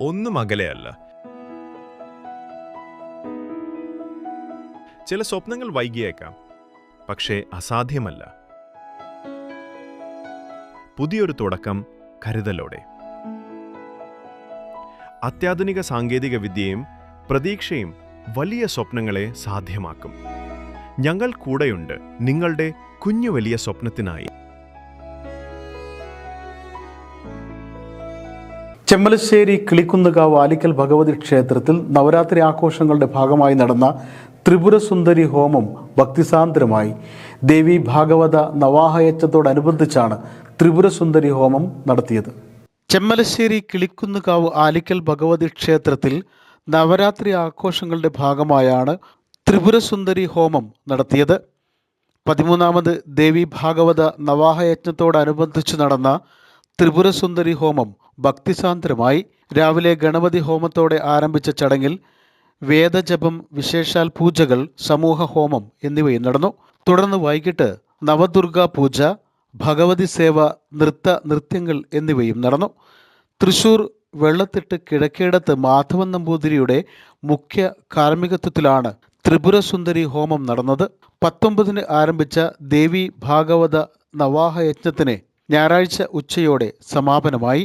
ഒന്നും അകലെയല്ല. ചില സ്വപ്നങ്ങൾ വൈകിയേക്കാം, പക്ഷേ അസാധ്യമല്ല. പുതിയൊരു തുടക്കം കരുതലോടെ. അത്യാധുനിക സാങ്കേതിക വിദ്യയും പ്രതീക്ഷയും വലിയ സ്വപ്നങ്ങളെ സാധ്യമാക്കും. ഞങ്ങൾ കൂടെയുണ്ട് നിങ്ങളുടെ കുഞ്ഞു വലിയ സ്വപ്നത്തിനായി. ചെമ്മലശ്ശേരി കിളിക്കുന്നുകാവ് ആലിക്കൽ ഭഗവതി ക്ഷേത്രത്തിൽ നവരാത്രി ആഘോഷങ്ങളുടെ ഭാഗമായി നടന്ന ത്രിപുരസുന്ദരി ഹോമം ഭക്തിസാന്ദ്രമായി. ദേവി ഭാഗവത നവാഹയജ്ഞത്തോടനുബന്ധിച്ചാണ് ത്രിപുരസുന്ദരി ഹോമം നടത്തിയത്. ചെമ്മലശ്ശേരി കിളിക്കുന്നുകാവ് ആലിക്കൽ ഭഗവതി ക്ഷേത്രത്തിൽ നവരാത്രി ആഘോഷങ്ങളുടെ ഭാഗമായാണ് ത്രിപുരസുന്ദരി ഹോമം നടത്തിയത്. 13ാമത് ദേവി ഭാഗവത നവാഹയജ്ഞത്തോടനുബന്ധിച്ച് നടന്ന ത്രിപുരസുന്ദരി ഹോമം ഭക്തിസാന്ദ്രമായി. രാവിലെ ഗണപതി ഹോമത്തോടെ ആരംഭിച്ച ചടങ്ങിൽ വേദജപം, വിശേഷാൽ പൂജകൾ, സമൂഹ ഹോമം എന്നിവയും നടന്നു. തുടർന്ന് വൈകിട്ട് നവദുർഗാ പൂജ, ഭഗവതി സേവ, നൃത്യങ്ങൾ എന്നിവയും നടന്നു. തൃശൂർ വെള്ളത്തിട്ട് കിഴക്കേടത്ത് മാധവൻ നമ്പൂതിരിയുടെ മുഖ്യ കാർമ്മികത്വത്തിലാണ് ത്രിപുരസുന്ദരി ഹോമം നടന്നത്. 19-ന് ആരംഭിച്ച ദേവി ഭാഗവത നവാഹയജ്ഞത്തിന് ഞായറാഴ്ച ഉച്ചയോടെ സമാപനമായി.